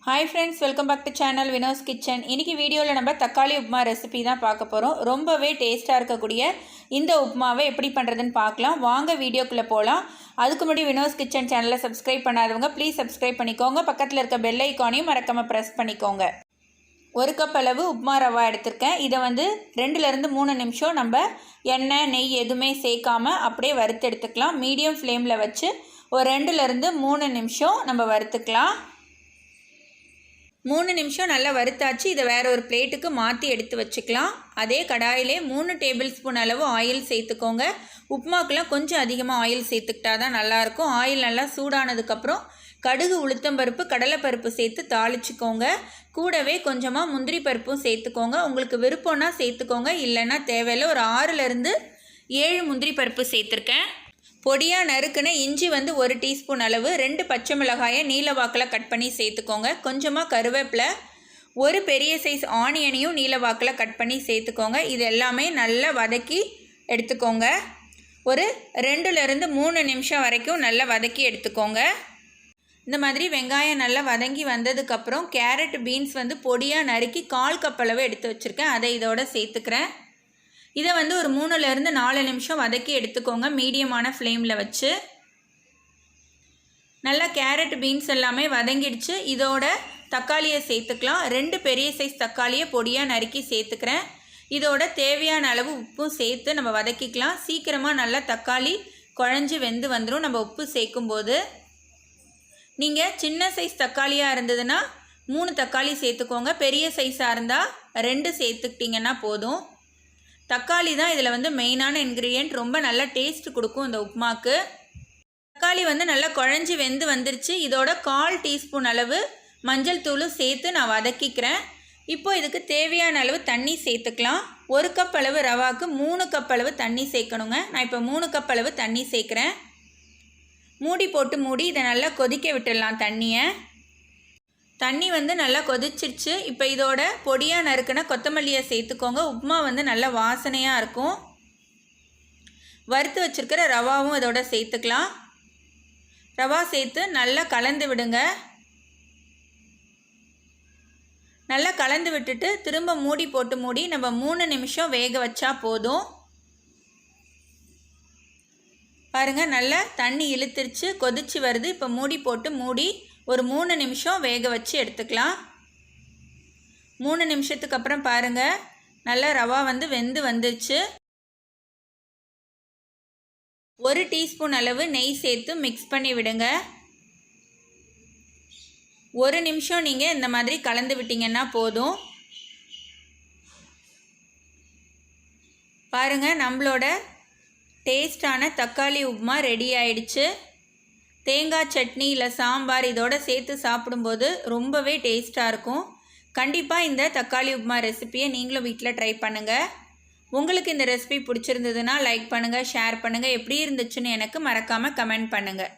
high friends welcome back to channel Vino's kitchen इनकी video நம்ம தக்காளி உப்புமா ரெசிபி தான் பார்க்க போறோம் ரொம்பவே டேஸ்டா இருக்கக்கூடிய இந்த உப்புமாவை எப்படி பண்றதுன்னு பார்க்கலாம் வாங்க வீடியோக்குள்ள போலாம் அதுக்கு முன்னாடி வினோஸ் கிச்சன் சேனலை சப்ஸ்கிரைப் பண்ணாதவங்க ப்ளீஸ் சப்ஸ்கிரைப் பண்ணிக்கோங்க பக்கத்துல இருக்க பெல் ஐகானையும் மறக்காம பிரஸ் பண்ணிக்கோங்க ஒரு கப் அளவு உப்புமா ரவா எடுத்துர்க்கேன் இத வந்து 2 ல இருந்து 3 நிமிஷம் நம்ம எண்ணெய் நெய் எதுமே சேக்காம அப்படியே வறுத்து எடுத்துக்கலாம் மீடியம் ஃப்ளேம்ல வச்சு ஒரு 2 ல இருந்து 3 நிமிஷம் நம்ம வறுத்துக்கலாம் 3 நிமிஷம் நல்லா வறுத்தாச்சு இத வேற ஒரு பிளேட்டுக்கு மாத்தி எடுத்து வச்சுக்கலாம் அதே கடாயிலே 3 டேபிள் ஸ்பூன் அளவு ஆயில் சேர்த்துக்கோங்க உப்புமாக்குலாம் கொஞ்சம் அதிகமா ஆயில் சேர்த்துக்கிட்டா தான் நல்லா இருக்கும் ஆயில் நல்லா சூடானதுக்கு அப்புறம் கடுகு உளுத்தம் பருப்பு கடலை பருப்பு சேர்த்து தாளிச்சுக்கோங்க கூடவே கொஞ்சமா முந்திரி பருப்பும் சேர்த்துக்கோங்க உங்களுக்கு விருப்பம்னா சேர்த்துக்கோங்க இல்லனா தேவையில்லை ஒரு 6 ல இருந்து 7 முந்திரி பருப்பு சேர்த்திருக்கேன் பொடியா நறுக்குன இஞ்சி வந்து 1 டீஸ்பூன் அளவு 2 பச்சை மிளகாயை நீல வாக்குல கட் பண்ணி சேர்த்துக்கோங்க கொஞ்சமா கருவேப்பிலை ஒரு பெரிய சைஸ் ஆனியனையும் நீல வாக்குல கட் பண்ணி சேர்த்துக்கோங்க இது எல்லாமே நல்லா வதக்கி எடுத்துக்கோங்க ஒரு 2 ல இருந்து 3 நிமிஷம் வரைக்கும் நல்லா வதக்கி எடுத்துக்கோங்க இந்த மாதிரி வெங்காயம் நல்லா வதங்கி வந்ததுக்கு அப்புறம் கேரட் பீன்ஸ் வந்து பொடியா நறுக்கி 1/4 கப் அளவு எடுத்து வச்சிருக்கேன் அதை இதோட சேர்த்துக்கிறேன் இத வந்து ஒரு 3 ல இருந்து 4 நிமிஷம் வதக்கி எடுத்துக்கோங்க மீடியமான ஃப்ளேம்ல வச்சு நல்லா கேரட் பீன்ஸ் எல்லாமே வதங்கிடுச்சு இதோட தக்காளியை சேர்த்துக்கலாம் 2 பெரிய சைஸ் தக்காளியை பொடியா நறுக்கி சேர்த்துக்கிறேன் இதோட தேவையான அளவு உப்பும் சேர்த்து நம்ம வதக்கிக்கலாம் சீக்கிரமா நல்லா தக்காளி குழஞ்சு வெந்து வந்துரும் நம்ம உப்பு சேர்க்கும்போது நீங்க சின்ன சைஸ் தக்காளியா இருந்ததுனா 3 தக்காளி சேர்த்துக்கோங்க பெரிய சைஸா இருந்தா 2 சேர்த்துக்கிட்டீங்கன்னா போதும் தக்காளி தான் இதில் வந்து மெயினான இன்கிரிடியன்ட் ரொம்ப நல்ல டேஸ்ட் கொடுக்கும் இந்த உப்புமாக்கு தக்காளி வந்து நல்லா குழஞ்சி வெந்து வந்துருச்சு இதோட 1/4 டீஸ்பூன் அளவு மஞ்சள் தூளும் சேர்த்து நான் வதக்கிக்கிறேன் இப்போ இதுக்கு தேவையான அளவு தண்ணி சேர்த்துக்கலாம் 1 கப் அளவு ரவாக்கு 3 கப் அளவு தண்ணி சேர்க்கணுங்க நான் இப்போ 3 கப் அளவு தண்ணி சேர்க்குறேன் மூடி போட்டு மூடி இதை நல்லா கொதிக்க விட்டுடலாம் தண்ணி வந்து நல்லா கொதிச்சிருச்சு இப்போ இதோட பொடியா நறுக்குன கொத்தமல்லியை சேர்த்துக்கோங்க உப்புமா வந்து நல்ல வாசனையா இருக்கும் வறுத்து வச்சிருக்கிற ரவாவும் இதோட சேர்த்துக்கலாம் ரவா சேர்த்து நல்லா கலந்து விடுங்க நல்லா கலந்து விட்டுட்டு திரும்ப மூடி போட்டு மூடி நம்ம 3 நிமிஷம் வேக வச்சா போதும் பாருங்க நல்லா தண்ணி இழுத்துருச்சு கொதிச்சு வருது இப்போ மூடி போட்டு மூடி ஒரு 3 நிமிஷம் வேக வச்சு எடுத்துக்கலாம் 3 நிமிஷத்துக்கு அப்புறம் பாருங்க நல்லா ரவா வந்து வெந்து வந்துருச்சு 1 டீஸ்பூன் அளவு நெய் சேர்த்து மிக்ஸ் பண்ணி விடுங்க 1 நிமிஷம் நீங்க இந்த மாதிரி கலந்து விட்டீங்கன்னா போதும் பாருங்க நம்மளோட டேஸ்டான தக்காளி உப்புமா ரெடி ஆயிடுச்சு தேங்காய் சட்னி இல்லை சாம்பார் இதோட சேர்த்து சாப்பிடும்போது ரொம்பவே டேஸ்ட்டாக இருக்கும் கண்டிப்பாக இந்த தக்காளி உப்புமா ரெசிபியை நீங்களும் வீட்டில் ட்ரை பண்ணுங்கள் உங்களுக்கு இந்த ரெசிபி பிடிச்சிருந்ததுன்னா லைக் பண்ணுங்கள் ஷேர் பண்ணுங்கள் எப்படி இருந்துச்சுன்னு எனக்கு மறக்காமல் கமெண்ட் பண்ணுங்கள்